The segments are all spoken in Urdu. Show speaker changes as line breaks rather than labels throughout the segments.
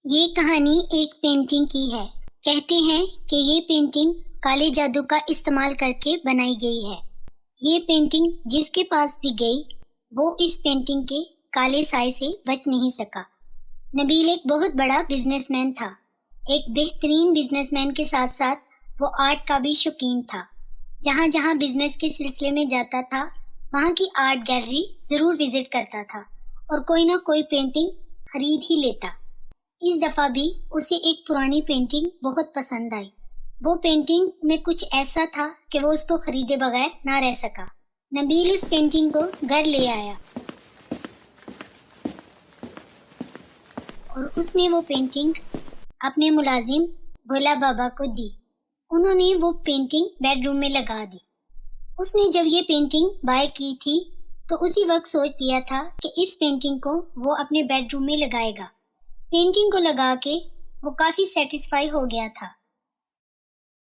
یہ کہانی ایک پینٹنگ کی ہے۔ کہتے ہیں کہ یہ پینٹنگ کالے جادو کا استعمال کر کے بنائی گئی ہے۔ یہ پینٹنگ جس کے پاس بھی گئی وہ اس پینٹنگ کے کالے سائے سے بچ نہیں سکا۔ نبیل ایک بہت بڑا بزنس مین تھا۔ ایک بہترین بزنس مین کے ساتھ ساتھ وہ آرٹ کا بھی شوقین تھا۔ جہاں جہاں بزنس کے سلسلے میں جاتا تھا وہاں کی آرٹ گیلری ضرور وزٹ کرتا تھا اور کوئی نہ کوئی پینٹنگ خرید ہی لیتا۔ اس دفعہ بھی اسے ایک پرانی پینٹنگ بہت پسند آئی۔ وہ پینٹنگ میں کچھ ایسا تھا کہ وہ اس کو خریدے بغیر نہ رہ سکا۔ نبیل اس پینٹنگ کو گھر لے آیا اور اس نے وہ پینٹنگ اپنے ملازم بھولا بابا کو دی۔ انہوں نے وہ پینٹنگ بیڈ روم میں لگا دی۔ اس نے جب یہ پینٹنگ بائی کی تھی تو اسی وقت سوچ لیا تھا کہ اس پینٹنگ کو وہ اپنے بیڈ روم میں لگائے گا۔ پینٹنگ کو لگا کے وہ کافی سیٹسفائی ہو گیا تھا۔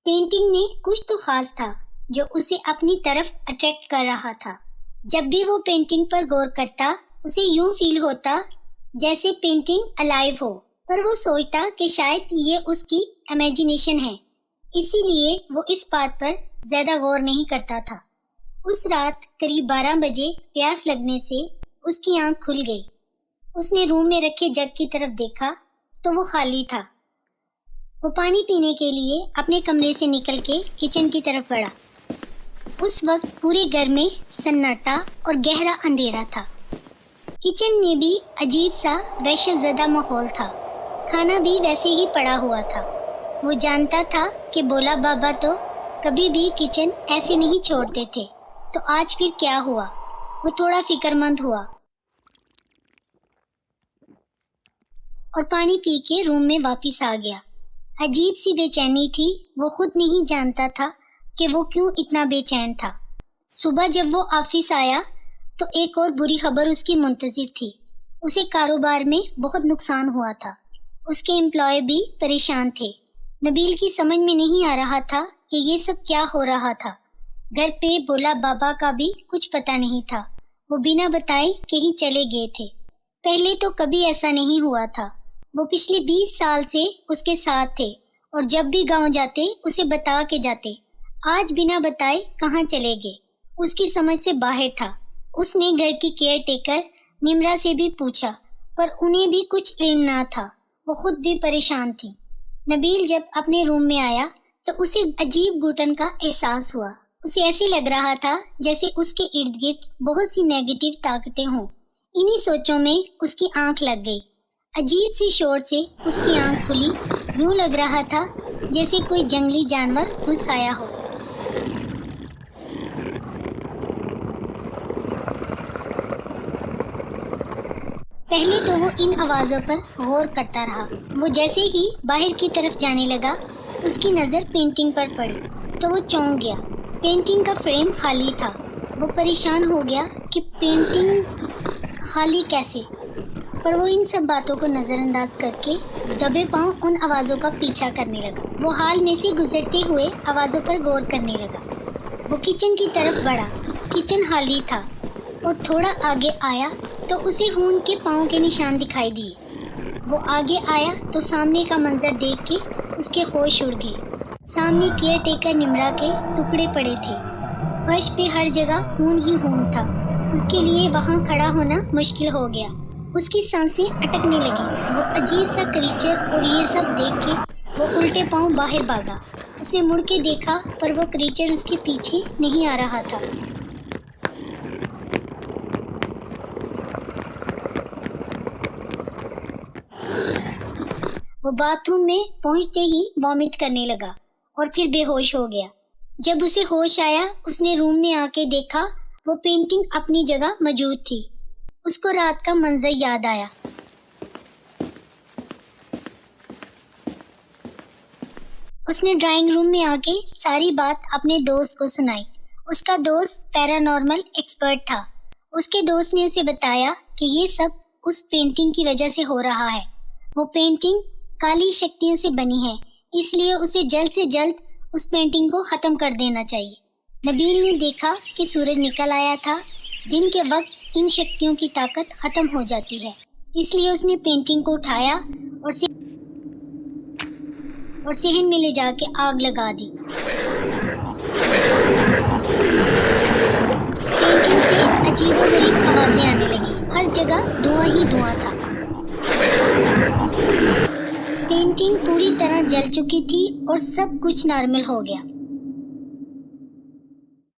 پینٹنگ میں کچھ تو خاص تھا جو اسے اپنی طرف اٹریکٹ کر رہا تھا۔ جب بھی وہ پینٹنگ پر غور کرتا اسے یوں فیل ہوتا جیسے پینٹنگ الائیو ہو، پر وہ سوچتا کہ شاید یہ اس کی امیجینیشن ہے، اسی لیے وہ اس بات پر زیادہ غور نہیں کرتا تھا۔ اس رات قریب 12 بجے پیاس لگنے سے اس کی آنکھ کھل گئی۔ اس نے روم میں رکھے جگ کی طرف دیکھا تو وہ خالی تھا۔ وہ پانی پینے کے لیے اپنے کمرے سے نکل کے کچن کی طرف بڑھا۔ اس وقت پورے گھر میں سناٹا اور گہرا اندھیرا تھا۔ کچن میں بھی عجیب سا وحشت زدہ ماحول تھا۔ کھانا بھی ویسے ہی پڑا ہوا تھا۔ وہ جانتا تھا کہ بولا بابا تو کبھی بھی کچن ایسے نہیں چھوڑتے تھے، تو آج پھر کیا ہوا؟ وہ تھوڑا فکر مند ہوا اور پانی پی کے روم میں واپس آ گیا۔ عجیب سی بے چینی تھی، وہ خود نہیں جانتا تھا کہ وہ کیوں اتنا بے چین تھا۔ صبح جب وہ آفس آیا تو ایک اور بری خبر اس کی منتظر تھی۔ اسے کاروبار میں بہت نقصان ہوا تھا۔ اس کے امپلائی بھی پریشان تھے۔ نبیل کی سمجھ میں نہیں آ رہا تھا کہ یہ سب کیا ہو رہا تھا۔ گھر پہ بولا بابا کا بھی کچھ پتہ نہیں تھا۔ وہ بنا بتائے کہیں چلے گئے تھے۔ پہلے تو کبھی ایسا نہیں ہوا تھا۔ وہ پچھلے 20 سال سے اس کے ساتھ تھے اور جب بھی گاؤں جاتے اسے بتا کے جاتے۔ آج بنا بتائے کہاں چلے گئے؟ اس کی سمجھ سے باہر تھا۔ اس نے گھر کی کیئر ٹیکر نمرا سے بھی پوچھا پر انہیں بھی کچھ علم نہ تھا۔ وہ خود بھی پریشان تھی۔ نبیل جب اپنے روم میں آیا تو اسے عجیب گھٹن کا احساس ہوا۔ اسے ایسے لگ رہا تھا جیسے اس کے ارد گرد بہت سی نیگیٹو طاقتیں ہوں۔ انہی سوچوں میں اس کی آنکھ لگ گئی۔ عجیب سی شور سے اس کی آنکھ کھلی، یوں لگ رہا تھا جیسے کوئی جنگلی جانور گھس آیا ہو۔ پہلے تو وہ ان آوازوں پر غور کرتا رہا۔ وہ جیسے ہی باہر کی طرف جانے لگا اس کی نظر پینٹنگ پر پڑی تو وہ چونک گیا۔ پینٹنگ کا فریم خالی تھا۔ وہ پریشان ہو گیا کہ پینٹنگ خالی کیسے، پر وہ ان سب باتوں کو نظر انداز کر کے دبے پاؤں ان آوازوں کا پیچھا کرنے لگا۔ وہ ہال میں سے گزرتے ہوئے آوازوں پر غور کرنے لگا۔ وہ کچن کی طرف بڑھا۔ کچن خالی تھا اور تھوڑا آگے آیا تو اسے خون کے پاؤں کے نشان دکھائی دیے۔ وہ آگے آیا تو سامنے کا منظر دیکھ کے اس کے ہوش اڑ گئے۔ سامنے کیئر ٹیکر نمرا کے ٹکڑے پڑے تھے۔ فرش پہ ہر جگہ خون ہی خون تھا۔ اس کے لیے وہاں کھڑا ہونا مشکل ہو گیا۔ اس کی سانسیں اٹکنے لگیں۔ وہ عجیب سا کریچر اور یہ سب دیکھ کے وہ الٹے پاؤں باہر بھاگا۔ اس نے مڑ کے دیکھا پر وہ کریچر اس کے پیچھے نہیں آ رہا تھا۔ وہ باتھ روم میں پہنچتے ہی وامٹ کرنے لگا اور پھر بے ہوش ہو گیا۔ جب اسے ہوش آیا اس نے روم میں آ کے دیکھا وہ پینٹنگ اپنی جگہ موجود تھی۔ اس کو رات کا منظر یاد آیا۔ اس نے ڈرائنگ روم میں آ کے ساری بات اپنے دوست کو سنائی۔ اس کا دوست پیرانارمل ایکسپرٹ تھا۔ اس کے دوست نے اسے بتایا کہ یہ سب اس پینٹنگ کی وجہ سے ہو رہا ہے۔ وہ پینٹنگ کالی شکتیوں سے بنی ہے، اس لیے اسے جلد سے جلد اس پینٹنگ کو ختم کر دینا چاہیے۔ نبیل نے دیکھا کہ سورج نکل آیا تھا۔ دن کے وقت ان شکتیوں کی طاقت ختم ہو جاتی ہے، اس لیے اس نے پینٹنگ کو اٹھایا اور اور صحن میں لے جا کے آگ لگا دی۔ پینٹنگ سے عجیب و غریب آوازیں آنے لگی، ہر جگہ دھواں ہی دھواں تھا۔ پینٹنگ پوری طرح جل چکی تھی اور سب کچھ نارمل ہو گیا۔